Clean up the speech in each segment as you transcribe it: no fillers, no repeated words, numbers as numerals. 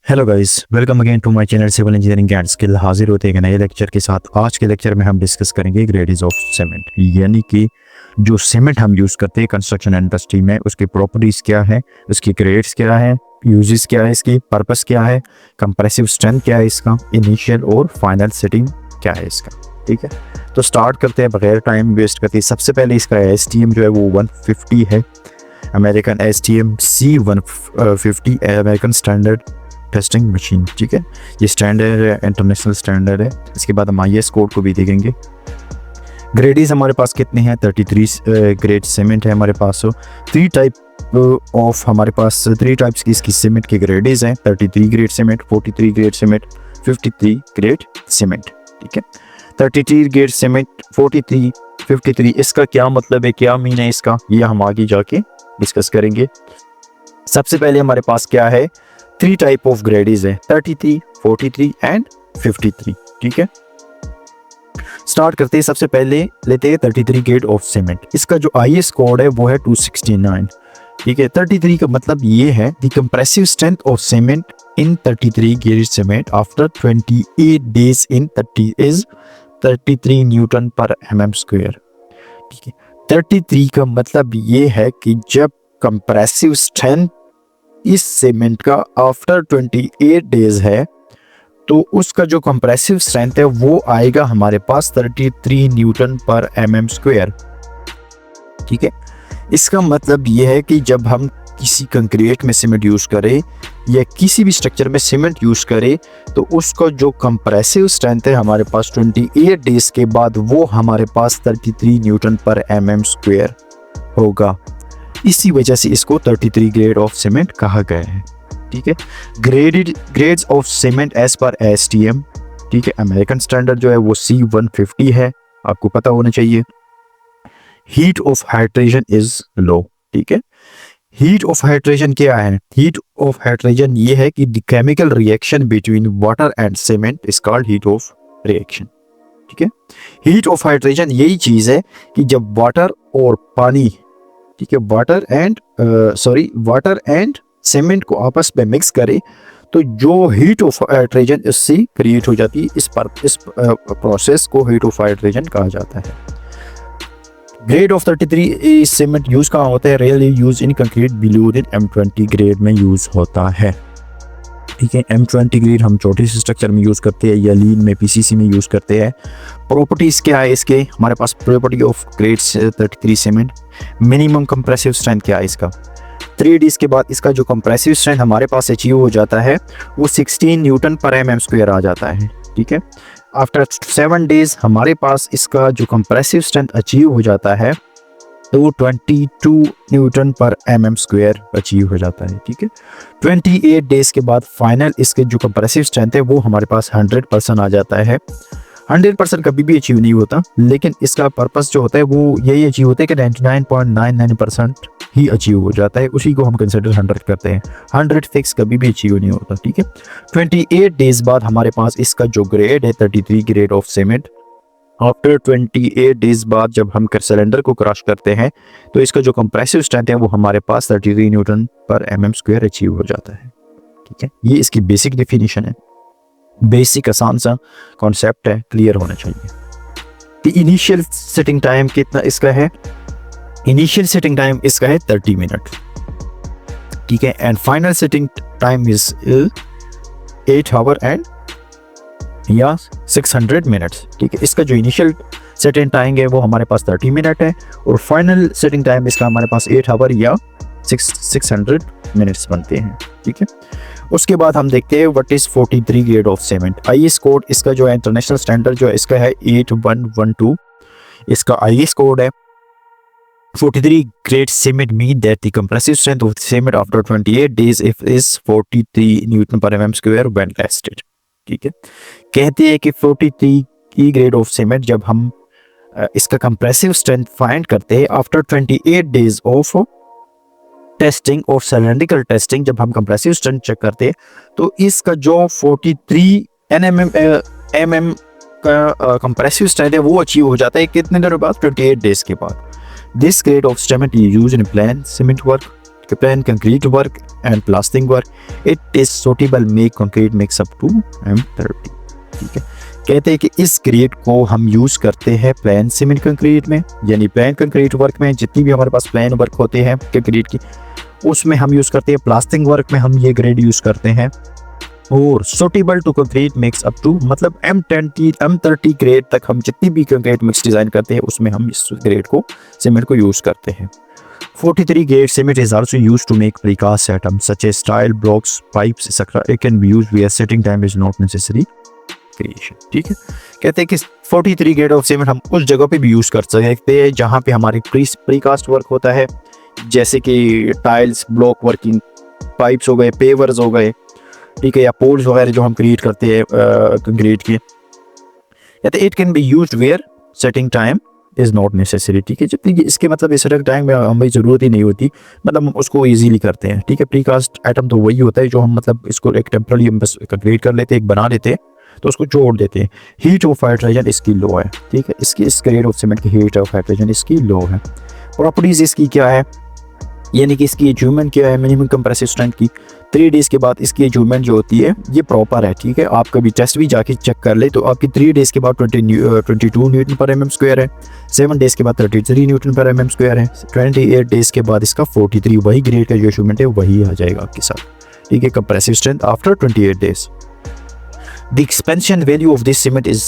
Hello guys, welcome again to my channel civil engineering and skill. हाजिर होते हैं एक नए लेक्चर के साथ। आज के लेक्चर में हम डिस्कस करेंगे ग्रेड्स ऑफ सीमेंट, यानी कि जो सीमेंट हम यूज़ करते हैं कंस्ट्रक्शन इंडस्ट्री में, उसकी प्रॉपर्टीज़ क्या है, उसकी ग्रेड्स क्या है, यूजेस क्या है, इसकी पर्पस क्या है, कंप्रेसिव स्ट्रेंथ क्या है इसका, इनिशियल और फाइनल सेटिंग क्या है इसका। ठीक है, तो स्टार्ट करते हैं बगैर टाइम वेस्ट करते। सबसे पहले इसका STM जो है वो 150 है, American STM C150 American standard testing machine. ठीक है, ये स्टैंडर्ड है, इंटरनेशनल स्टैंडर्ड है। इसके बाद हम IS कोड को भी देखेंगे। ग्रेडीज हमारे पास कितने हैं? 33 ग्रेड सीमेंट है हमारे पास। थ्री टाइप ऑफ हमारे पास 3 टाइप्स की इसकी सीमेंट की ग्रेडीज हैं। 33 grade cement, 43 grade cement, 53 grade cement. ठीक है, 33 ग्रेड सीमेंट, 43, 53, इसका क्या मतलब है, क्या मीन है इसका, ये हम आगे जाके डिस्कस करेंगे। सबसे पहले हमारे पास क्या है, 3 टाइप ऑफ ग्रेडीज है, 33, 43 एंड 53। ठीक है, स्टार्ट करते हैं। सबसे पहले लेते हैं 33 ग्रेड ऑफ सीमेंट। इसका जो IS कोड है वो है 269। ठीक है, 33 का मतलब ये है the compressive strength of cement in 33 grade cement after 28 days in 30 is 33 Newton पर mm²। ठीक है, 33 का मतलब ये है कि जब कंप्रेसिव स्ट्रेंथ इस सीमेंट का आफ्टर 28 डेज है तो उसका जो कंप्रेसिव स्ट्रेंथ है वो आएगा हमारे पास 33 न्यूटन पर mm²। ठीक है, इसका मतलब ये है कि जब हम किसी कंक्रीट में सीमेंट यूज करें या किसी भी स्ट्रक्चर में सीमेंट यूज करें तो उसका जो कंप्रेसिव स्ट्रेंथ है हमारे पास 28 डेज के बाद वो हमारे पास 33 न्यूटन पर mm² होगा। इसी वजह से इसको 33 ग्रेड ऑफ सीमेंट कहा गया है। ठीक है, ग्रेड्स ऑफ सीमेंट एज पर STM। ठीक है, अमेरिकन स्टैंडर्ड जो है वो C150 है, आपको पता होना चाहिए। Heat of hydration is low. ठीक है, हीट ऑफ हाइड्रेशन क्या है? हीट ऑफ हाइड्रेशन ये है कि the chemical reaction between water and cement is called heat of reaction. ठीक है, हीट ऑफ हाइड्रेशन यही चीज है कि जब वाटर और पानी, ठीक है, वाटर एंड सीमेंट को आपस में मिक्स करे तो जो हीट ऑफ हाइड्रेशन इससे क्रिएट हो जाती है। इस प्रोसेस को हीट ऑफ हाइड्रेशन कहा जाता है। ग्रेड ऑफ 33 सीमेंट यूज कहाँ होता है? Really use in concrete below then M20 grade में यूज होता है। ठीक है, M20 ग्रेड हम छोटे से स्ट्रक्चर में यूज करते हैं या लीन में PCC में यूज करते हैं। प्रॉपर्टीज क्या है इसके? हमारे पास property of grade 33 cement, minimum compressive strength क्या है इसका? 3 डेज के बाद इसका जो कंप्रेसिव स्ट्रेंथ हमारे पास अचीव हो जाता है वो 16 न्यूटन पर mm² आ जाता है। ठीक है, आफ्टर 7 डेज हमारे पास इसका जो कंप्रेसिव स्ट्रेंथ अचीव हो जाता है तो वो 22 न्यूटन पर mm² अचीव हो जाता है। ठीक है, 28 डेज के बाद फाइनल इसके जो कंप्रेसिव स्ट्रेंथ है वो हमारे पास 100% आ जाता है। 100% कभी भी अचीव नहीं होता, लेकिन इसका पर्पस जो होता है वो यही अचीव होता है कि 99.99% ही अचीव हो जाता है, उसी को हम कंसिडर 100 करते हैं। 100 फिक्स कभी भी अचीव नहीं होता। ठीक है, 28 डेज बाद हमारे पास इसका जो ग्रेड है 33 grade of cement, after 28 days बाद जब हम सिलेंडर को क्रश करते हैं तो इसका जो कंप्रेसिव स्ट्रेंथ है वो हमारे पास 33 न्यूटन पर mm² अचीव हो जाता है। ठीक है, ये इसकी बेसिक डेफिनेशन है, बेसिक आसान सा कॉन्सेप्ट है, क्लियर होना चाहिए। इनिशियल सेटिंग टाइम कितना इसका है? इनिशियल सेटिंग टाइम इसका है 30 मिनट। ठीक है, and final setting time is 8 our and या 600 मिनट्स। ठीक है, इसका जो इनिशियल सेटिंग टाइम है वो हमारे पास 30 मिनट है और फाइनल सेटिंग टाइम इसका हमारे पास 8 आवर या 600 मिनट्स बनते हैं। ठीक है, उसके बाद हम देखते हैं what is 43 grade of cement. IS code इसका जो है इंटरनेशनल स्टैंडर्ड जो है इसका है 8112, इसका IS कोड है। 43 grade cement mean that the compressive strength of the cement after 28 days is 43 Newton per mm² when tested। ठीक है, कहते हैं कि 43 की ग्रेड ऑफ सीमेंट जब हम इसका कंप्रेसिव स्ट्रेंथ फाइंड करते हैं आफ्टर 28 डेज ऑफ टेस्टिंग और सिलेंड्रिकल टेस्टिंग, जब हम कंप्रेसिव स्ट्रेंथ चेक करते हैं तो इसका जो 43 mm का कंप्रेसिव स्ट्रेंथ है वो अचीव हो जाता है कितने देर बाद? 28 डेज के बाद। This grade of cement is used in plain cement work. Plain concrete work and plastering work it is suitable make concrete mix up to M30। ठीक है, कहते हैं कि इस ग्रेड को हम यूज़ करते हैं प्लान सीमेंट कंक्रीट में, यानी प्लान कंक्रीट वर्क में जितनी भी हमारे पास प्लान वर्क होते हैं कंक्रीट की उसमें हम यूज़ करते हैं, प्लास्टिंग वर्क में हम ये ग्रेड यूज़ करते हैं, और suitable to concrete mix up to मतलब M30 ग्रेड तक हम जितनी भी कंक्रीट मिक्स डिज़ाइन करते हैं उसमें हम इस ग्रेड को सीमेंट को यूज़ करते हैं। 43 grade cement is also used to make precast items such as tile, blocks, pipes, etc. It can be used where setting time is not necessary creation। ठीक है, कहते हैं कि 43 grade of cement हम उस जगह पे भी यूज़ कर सकते हैं जहाँ पे हमारी प्रीकास्ट वर्क होता है, जैसे कि टाइल्स, ब्लॉक वर्किंग, पाइप्स हो गए, पेवर्स हो गए, ठीक है, या पोल्स वगैरह जो हम क्रिएट करते हैं कंक्रीट की। कहते हैं it can be used where setting time is not necessary. ठीक है, जितनी इसके मतलब इस टाइम में हमें ज़रूरत ही नहीं होती, मतलब हम उसको इजीली करते हैं। ठीक है, प्रीकास्ट आइटम तो वही होता है जो हम मतलब इसको एक टेम्पररी हम बस कंक्रीट कर लेते हैं, एक बना लेते हैं तो उसको जोड़ देते हैं। हीट ऑफ हाइड्रोजन इसकी लो है। ठीक है, इसकी इस ग्रेड ऑफ सीमेंट की हीट ऑफ हाइड्रोजन इसकी लो है। प्रॉपर्टीज़ इसकी क्या है, यानी कि इसकी अचीवमेंट क्या है, मिनिमम कंप्रेसिव स्ट्रेंथ की 3 डेज़ के बाद इसकी अचीवमेंट जो होती है ये प्रॉपर है। ठीक है, आप कभी टेस्ट भी जाके चेक कर ले तो आपकी 3 डेज़ के बाद 22 न्यूटन पर mm स्क्वायर है, 7 डेज़ के बाद 33 न्यूटन पर mm स्क्वायर है, 28 डेज़ के बाद इसका 43 वही ग्रेड का जो अचीवमेंट है वही आ जाएगा आपके साथ। ठीक है, compressive strength after 28 days. The expansion value of this cement is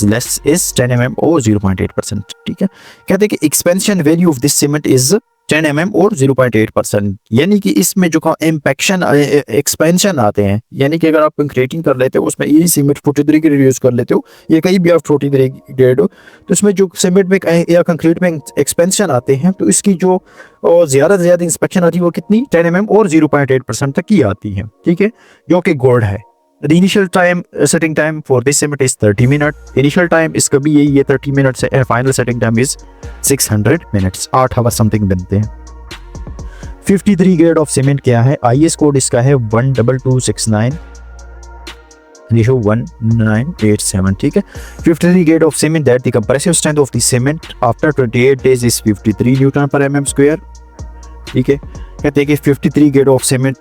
10 mm or 0.8%। ठीक है, कहते हैं कि expansion value of this cement is 10 mm और 0.8%, यानी कि इसमें जो एक्सपेंशन आते हैं, यानी कि अगर आप कंक्रीटिंग कर लेते हो उसमें ये सीमेंट 43 ग्रेड यूज़ कर लेते हो या कहीं भी आप 43 ग्रेड हो तो इसमें जो सीमेंट में या कंक्रीट में एक्सपेंशन आते हैं तो इसकी जो ज़्यादा से ज़्यादा इंस्पेक्शन आती है वो कितनी 10 mm और 0.8% तक की आती है। ठीक है, जो कि गुड है। The initial time setting time for this cement is 30 minutes। Initial time इसका भी यही है 30 minutes है, final setting time is 600 minutes, 8 hours something बनते हैं। 53 grade of cement क्या है, IS कोड इसका है 12269 रेशो 1987। ठीक है, 53 grade of cement that the compressive strength of the cement after 28 days is 53 Newton per mm square। ठीक है, कहते हैं कि 53 ग्रेड ऑफ सीमेंट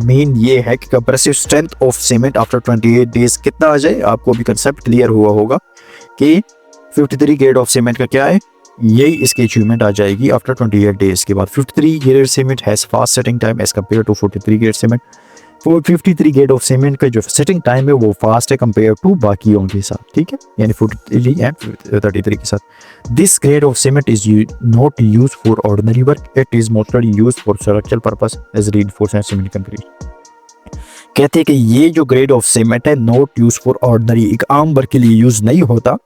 मेन ये है कि compressive strength of cement after 28 days कितना आ जाए, आपको भी कंसेप्ट क्लियर हुआ होगा कि 53 ग्रेड ऑफ सीमेंट का क्या है, यही इसकी अचीवमेंट आ जाएगी आफ्टर 28 डेज के बाद। 53 grade cement has fast setting time as compare to 43 grade cement. 53 grade of cement का जो सेटिंग टाइम है वो फास्ट है कंपेयर टू बाकियों के साथ। ठीक है, यानी 43 एंड 33 के साथ। This grade of cement is not use for ordinary work, it is mostly use for structural purpose as reinforcement cement concrete. कहते हैं कि ये जो ग्रेड ऑफ सीमेंट है नॉट यूज फॉर ऑर्डिनरी, एक आम वर्क के लिए यूज नहीं होता,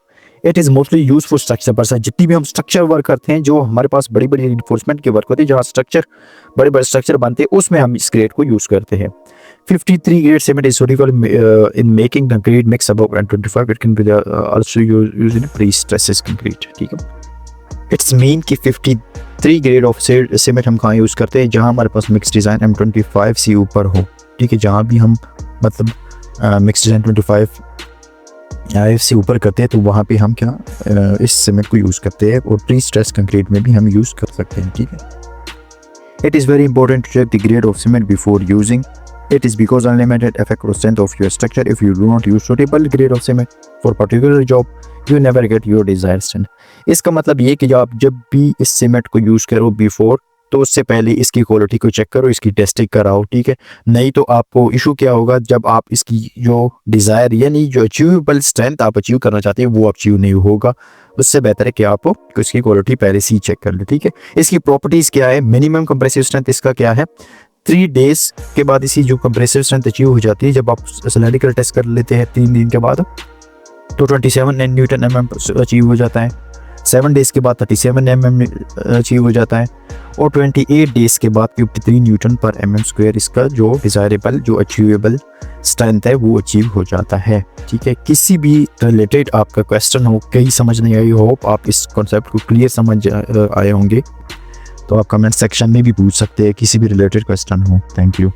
it is mostly use for structure purpose. जितनी भी हम स्ट्रक्चर वर्क करते हैं, जो हमारे पास बड़ी बड़ी रिइंफोर्समेंट के वर्क होते हैं, जहाँ बड़े बड़े स्ट्रक्चर बनते हैं, उसमें हम इस ग्रेड को यूज करते हैं। 53 grade cement is suitable in making concrete mix above N25। It can be also used in pre-stressed concrete। ठीक है, इट्स मीन कि 53 ग्रेड ऑफ सीमेंट हम कहाँ यूज़ करते हैं, जहाँ हमारे पास मिक्स डिज़ाइन M25 से ऊपर हो। ठीक है, जहाँ भी हम मतलब मिक्स डिज़ाइन 25 से ऊपर करते हैं तो वहाँ पे हम क्या इस सीमेंट को यूज़ करते हैं, और प्री स्ट्रेस कंक्रीट में भी हम यूज़ कर सकते हैं। ठीक है, it is very important to check the grade of cement before using it is because unlimited effect or strength of your structure। if you do not use suitable grade of cement for particular job you never get your desired strength। इसका मतलब ये कि जब भी इस cement को use करो before, तो उससे पहले इसकी क्वालिटी को चेक करो, इसकी टेस्टिंग कराओ। ठीक है, नहीं तो आपको इशू क्या होगा, जब आप इसकी जो डिज़ायर यानी जो अचीवेबल स्ट्रेंथ आप अचीव करना चाहते हैं वो अचीव नहीं होगा। उससे बेहतर है कि आप इसकी क्वालिटी पहले से ही चेक कर लें। ठीक है, इसकी प्रॉपर्टीज़ क्या है, मिनिमम कंप्रेसिव स्ट्रेंथ इसका क्या है, 3 डेज के बाद इसी जो कंप्रेसिव स्ट्रेंथ अचीव हो जाती है, जब आप सिलेंड्रिकल टेस्ट कर लेते हैं 3 दिन के बाद तो 27 न्यूटन mm अचीव हो जाता है, 7 डेज के बाद 37 mm अचीव हो जाता है, और 28 डेज के बाद 53 न्यूटन पर mm स्क्वायर इसका जो डिज़ायरेबल जो अचीवेबल स्ट्रेंथ है वो अचीव हो जाता है। ठीक है, किसी भी रिलेटेड आपका क्वेश्चन हो, कहीं समझ नहीं आई हो, आप इस कॉन्सेप्ट को क्लियर समझ आए होंगे तो आप कमेंट सेक्शन में भी पूछ सकते हैं, किसी भी रिलेटेड क्वेश्चन हो। Thank you.